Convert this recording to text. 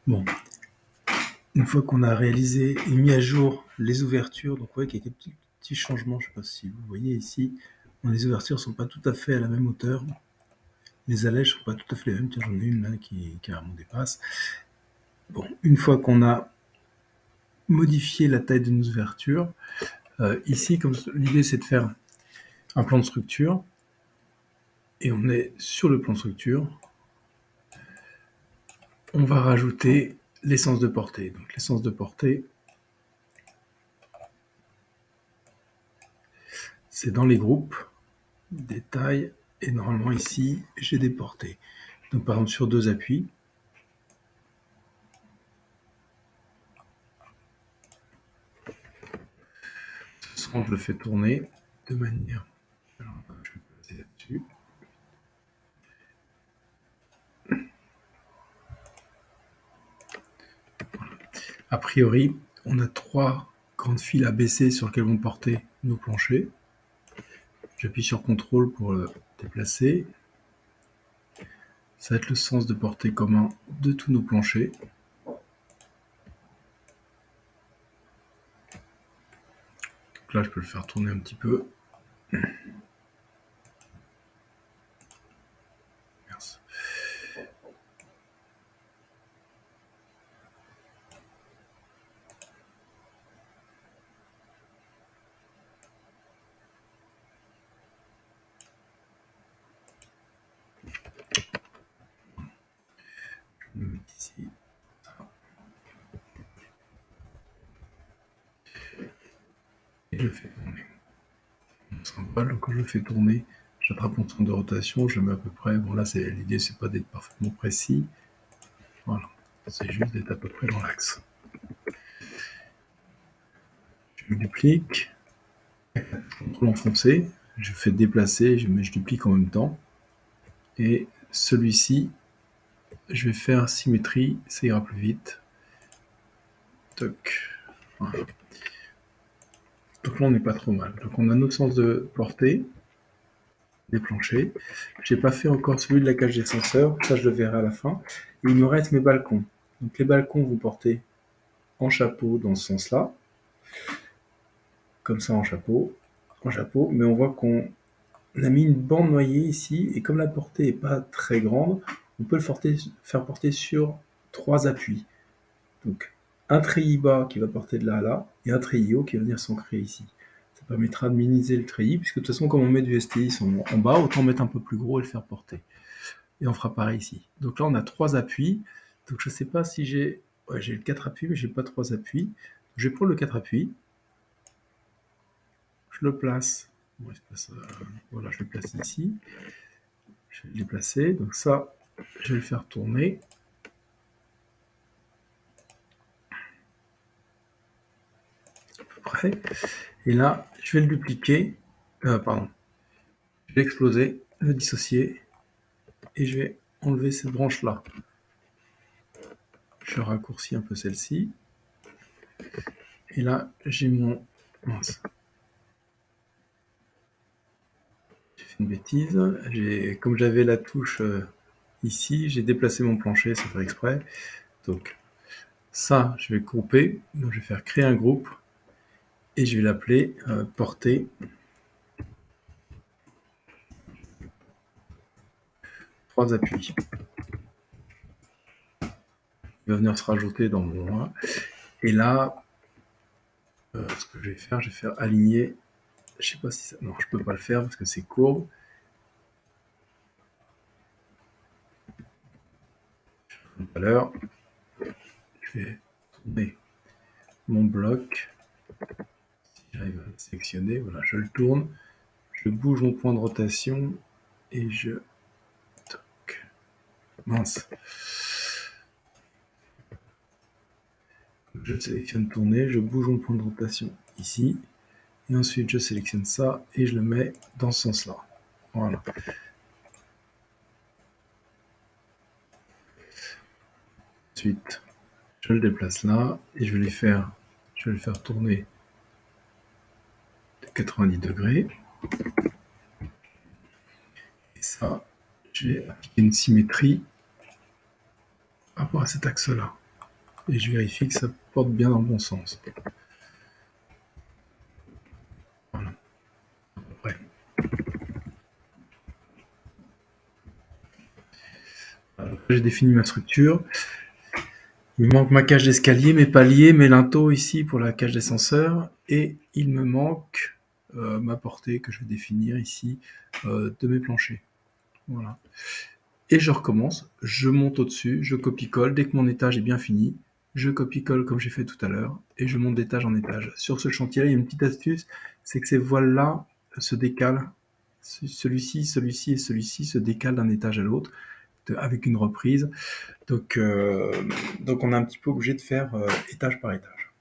Bon, une fois qu'on a réalisé et mis à jour les ouvertures, donc vous voyez qu'il y a quelques petits changements, je ne sais pas si vous voyez ici, les ouvertures ne sont pas tout à fait à la même hauteur, les allèges ne sont pas tout à fait les mêmes, tiens, j'en ai une là qui carrément dépasse. Bon, une fois qu'on a modifié la taille de nos ouvertures, ici, comme l'idée c'est de faire un plan de structure, et on est sur le plan de structure, on va rajouter l'essence de portée. Donc l'essence de portée, c'est dans les groupes, détails, et normalement ici, j'ai des portées. Donc par exemple sur 2 appuis, je le fais tourner de manière... Alors, je vais passer là-dessus. Voilà. A priori, on a 3 grandes files à baisser sur lesquelles vont porter nos planchers. J'appuie sur CTRL pour le déplacer. Ça va être le sens de portée commun de tous nos planchers. Donc là, je peux le faire tourner un petit peu. Merci. Je le mets ici. Et je le fais tourner. Symbole, quand je le fais tourner, j'attrape mon centre de rotation, je mets à peu près, bon là l'idée c'est pas d'être parfaitement précis, voilà, c'est juste d'être à peu près dans l'axe. Je duplique, CTRL enfoncé, je fais déplacer, je duplique en même temps, et celui-ci, je vais faire symétrie, ça ira plus vite. Toc. Voilà. Donc là on n'est pas trop mal, donc on a notre sens de portée, des planchers. J'ai pas fait encore celui de la cage d'ascenseur, ça je le verrai à la fin. Et il me reste mes balcons. Donc les balcons vont porter en chapeau dans ce sens-là, comme ça en chapeau, mais on voit qu'on a mis une bande noyée ici, et comme la portée n'est pas très grande, on peut le faire porter sur 3 appuis. Donc un treillis bas qui va porter de là à là, et un treillis haut qui va venir s'ancrer ici. Ça permettra de minimiser le treillis, puisque de toute façon, comme on met du STI en bas, autant mettre un peu plus gros et le faire porter. Et on fera pareil ici. Donc là, on a 3 appuis. Donc je ne sais pas si j'ai... Ouais, j'ai le 4 appuis, mais je n'ai pas 3 appuis. Je vais prendre le 4 appuis. Je le place. Voilà, je le place ici. Je vais le déplacer. Donc ça, je vais le faire tourner. À peu près. Et là, je vais le dupliquer. Pardon. Je vais l'exploser, le dissocier. Et je vais enlever cette branche-là. Je raccourcis un peu celle-ci. Et là, j'ai mon... Mince. J'ai fait une bêtise. Comme j'avais la touche ici, j'ai déplacé mon plancher sans faire exprès. Donc, ça, je vais grouper. Donc, je vais faire créer un groupe. Et je vais l'appeler portée 3 appuis. Il va venir se rajouter dans mon 1. Et là, ce que je vais faire aligner. Je sais pas si ça... Non, je peux pas le faire parce que c'est courbe. Tout à l'heure, je vais tourner mon bloc. Si j'arrive à le sélectionner, voilà, je le tourne. Je bouge mon point de rotation et je... Toc. Mince. Je sélectionne tourner, je bouge mon point de rotation ici. Et ensuite, je sélectionne ça et je le mets dans ce sens-là. Voilà. Ensuite, je le déplace là et je vais le faire tourner de 90 degrés. Et ça, je vais appliquer une symétrie par rapport à cet axe-là. et je vérifie que ça porte bien dans le bon sens. Voilà. Ouais. J'ai défini ma structure. Il me manque ma cage d'escalier, mes paliers, mes linteaux ici pour la cage d'ascenseur, et il me manque ma portée que je vais définir ici de mes planchers. Voilà. Et je recommence, je monte au-dessus, je copie-colle. Dès que mon étage est bien fini, je copie-colle comme j'ai fait tout à l'heure, et je monte d'étage en étage. Sur ce chantier-là, il y a une petite astuce, c'est que ces voiles-là se décalent. Celui-ci, celui-ci et celui-ci se décalent d'un étage à l'autre, avec une reprise. Donc on est un petit peu obligé de faire étage par étage.